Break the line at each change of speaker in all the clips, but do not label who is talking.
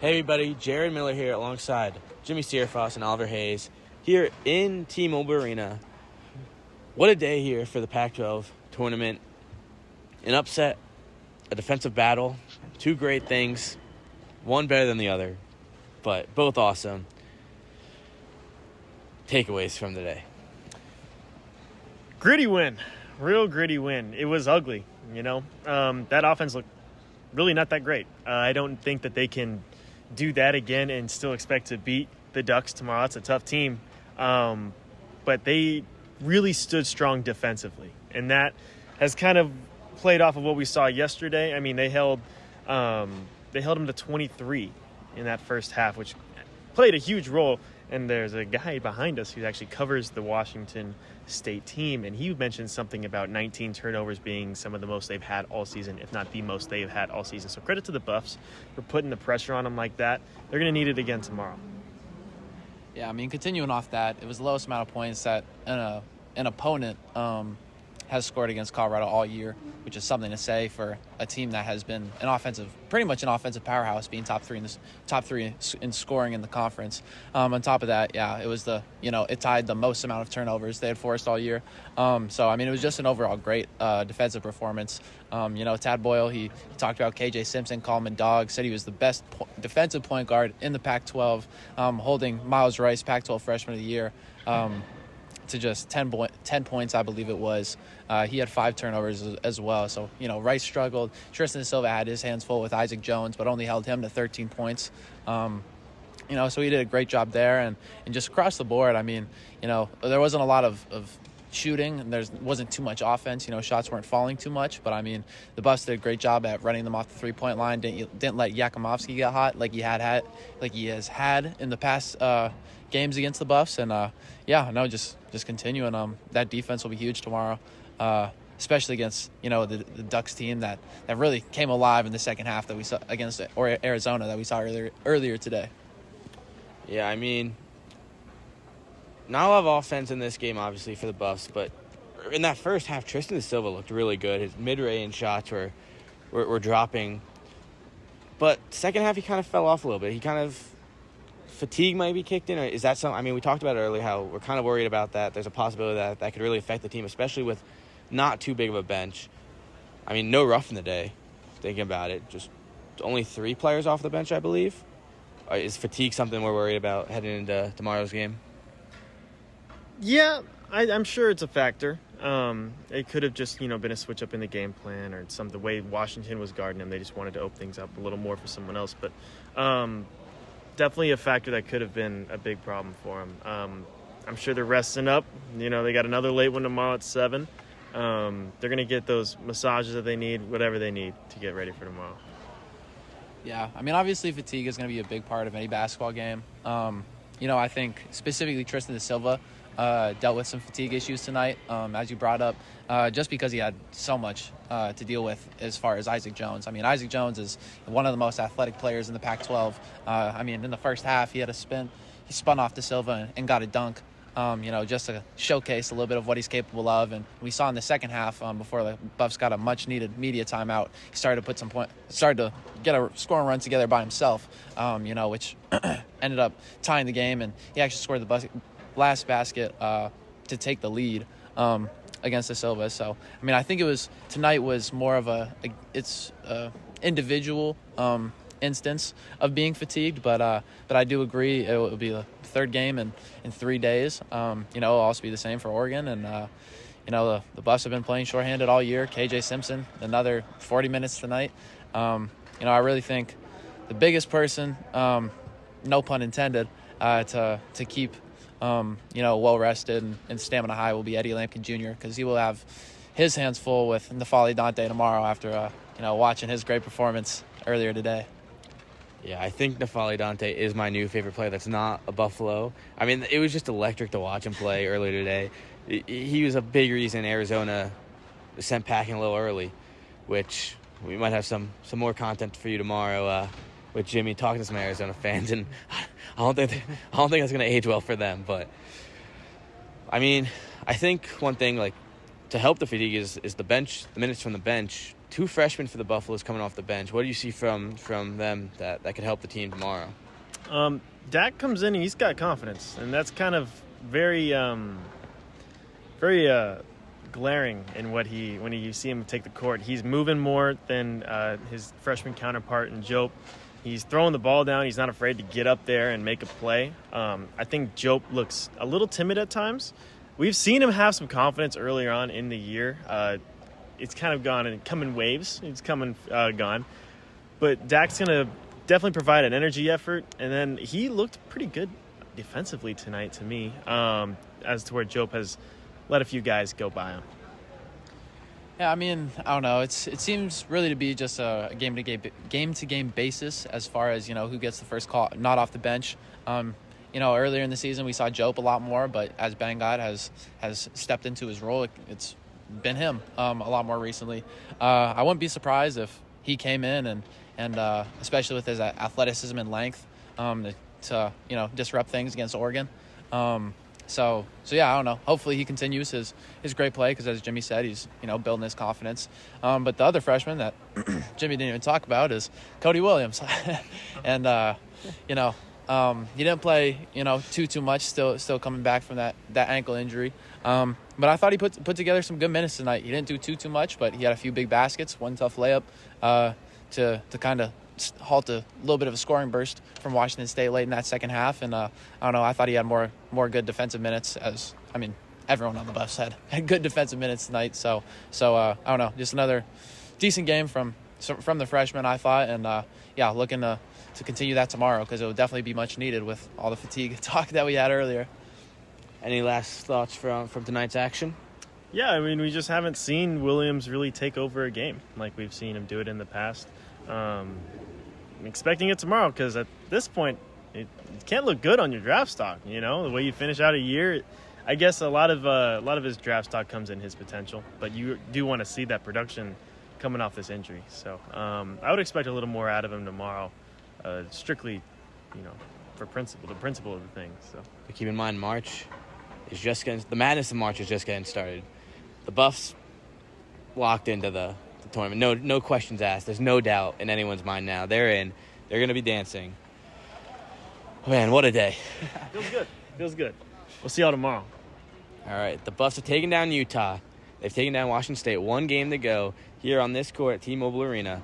Hey everybody, Jared Miller here alongside Jimmie Searfoss and Oliver Hayes here in T-Mobile Arena. What a day here for the Pac-12 Tournament. An upset, a defensive battle, two great things, one better than the other, but both awesome. Takeaways from the day.
Gritty win. Real gritty win. It was ugly, That offense looked really not that great. I don't think that they can do that again and still expect to beat the Ducks tomorrow. It's a tough team. But they really stood strong defensively. And that has kind of played off of what we saw yesterday. I mean, they held them to 23 in that first half, which played a huge role. And there's a guy behind us who actually covers the Washington State team, and he mentioned something about 19 turnovers being some of the most they've had all season, if not the most they've had all season. So credit to the Buffs for putting the pressure on them like that. They're going to need it again tomorrow.
Yeah, I mean, continuing off that, it was the lowest amount of points that an opponent has scored against Colorado all year, which is something to say for a team that has been pretty much an offensive powerhouse, being top three in scoring in the conference. On top of that, yeah, it was it tied the most amount of turnovers they had forced all year. So I mean, it was just an overall great defensive performance. Tad Boyle, he talked about KJ Simpson, called him a dog, said he was the best defensive point guard in the Pac-12, holding Miles Rice, Pac-12 Freshman of the Year, to just 10 points, I believe it was. He had 5 turnovers as well. So, Rice struggled. Tristan da Silva had his hands full with Isaac Jones, but only held him to 13 points. So he did a great job there. And just across the board, I mean, there wasn't a lot of shooting, and there wasn't too much offense. Shots weren't falling too much. But, I mean, the Buffs did a great job at running them off the three-point line. Didn't let Yakimovsky get hot like he has had in the past games against the Buffs. And, just continuing. That defense will be huge tomorrow, especially against, the Ducks team that really came alive in the second half that we saw against Arizona that we saw earlier today.
Yeah, I mean, not a lot of offense in this game, obviously, for the Buffs, but in that first half, Tristan da Silva looked really good. His mid-range shots were dropping. But second half, he kind of fell off a little bit. He kind of fatigue might be kicked in, or is that something? I mean, we talked about it earlier how we're kind of worried about that. There's a possibility that could really affect the team, especially with not too big of a bench. I mean, no rough in the day, thinking about it. Just only 3 players off the bench, I believe. Is fatigue something we're worried about heading into tomorrow's game?
Yeah, I'm sure it's a factor. It could have just, been a switch up in the game plan or the way Washington was guarding them. They just wanted to open things up a little more for someone else. But definitely a factor that could have been a big problem for them. I'm sure they're resting up. They got another late one tomorrow at 7. They're going to get those massages that they need, whatever they need to get ready for tomorrow.
Yeah, I mean, obviously fatigue is going to be a big part of any basketball game. I think specifically Tristan da Silva dealt with some fatigue issues tonight, as you brought up, just because he had so much to deal with as far as Isaac Jones. I mean, Isaac Jones is one of the most athletic players in the Pac-12. In the first half, he had a spin. He spun off da Silva and got a dunk, just to showcase a little bit of what he's capable of. And we saw in the second half, before the Buffs got a much-needed media timeout, he started to get a scoring run together by himself, which ended up tying the game. And he actually scored the last basket to take the lead against da Silva. So, I mean, I think tonight was more of it's individual instance of being fatigued, but I do agree it will be the third game in 3 days. It'll also be the same for Oregon, and the Buffs have been playing shorthanded all year. KJ Simpson, another 40 minutes tonight. I really think the biggest person, no pun intended, to keep well rested and stamina high will be Eddie Lampkin Jr., because he will have his hands full with N'Faly Dante tomorrow after watching his great performance earlier today.
Yeah, I think N'Faly Dante is my new favorite player that's not a Buffalo. I mean, it was just electric to watch him play earlier today. He was a big reason Arizona was sent packing a little early, which we might have some more content for you tomorrow with Jimmy talking to some Arizona fans, and I don't think that's going to age well for them. But I mean, I think one thing to help the fatigue is the bench, the minutes from the bench two freshmen for the Buffaloes coming off the bench. What do you see from them that could help the team tomorrow?
Dak comes in and he's got confidence, and that's kind of very glaring in when you see him take the court. He's moving more than his freshman counterpart in Jope. He's throwing the ball down. He's not afraid to get up there and make a play. I think Jope looks a little timid at times. We've seen him have some confidence earlier on in the year. It's kind of gone and come in waves. It's come and gone. But Dak's going to definitely provide an energy effort. And then he looked pretty good defensively tonight to me, as to where Jope has let a few guys go by him.
Yeah, I mean, I don't know. It seems really to be just a game-to-game basis as far as, who gets the first call, not off the bench. Earlier in the season we saw Jope a lot more, but as Bangad has stepped into his role, it's been him a lot more recently. I wouldn't be surprised if he came in and especially with his athleticism and length to disrupt things against Oregon. So yeah, I don't know. Hopefully he continues his great play because, as Jimmie said, he's building his confidence. But the other freshman that Jimmie didn't even talk about is Cody Williams, and he didn't play too much. Still coming back from that ankle injury. But I thought he put together some good minutes tonight. He didn't do too much, but he had a few big baskets, one tough layup to kind of halt a little bit of a scoring burst from Washington State late in that second half. And I don't know, I thought he had more good defensive minutes, everyone on the Buffs had good defensive minutes tonight. So I don't know, just another decent game from the freshman, I thought. And looking to continue that tomorrow because it will definitely be much needed with all the fatigue talk that we had earlier.
Any last thoughts from tonight's action?
Yeah, we just haven't seen Williams really take over a game like we've seen him do it in the past. I'm expecting it tomorrow because at this point, it can't look good on your draft stock. The way you finish out a year, I guess a lot of his draft stock comes in his potential, but you do want to see that production coming off this injury. So I would expect a little more out of him tomorrow, strictly, for the principle of the thing. So
but keep in mind, March is the madness of March is just getting started. The Buffs locked into the tournament. No questions asked. There's no doubt in anyone's mind now. They're in. They're going to be dancing. Man, what a day.
Feels good. We'll see y'all tomorrow.
All right. The Buffs have taken down Utah. They've taken down Washington State. One game to go here on this court at T-Mobile Arena.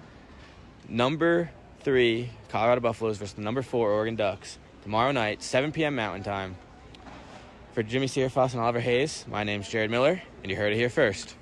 Number 3, Colorado Buffaloes versus the number 4, Oregon Ducks. Tomorrow night, 7 p.m. Mountain Time. For Jimmie Searfoss and Oliver Hayes, my name's Jared Miller, and you heard it here first.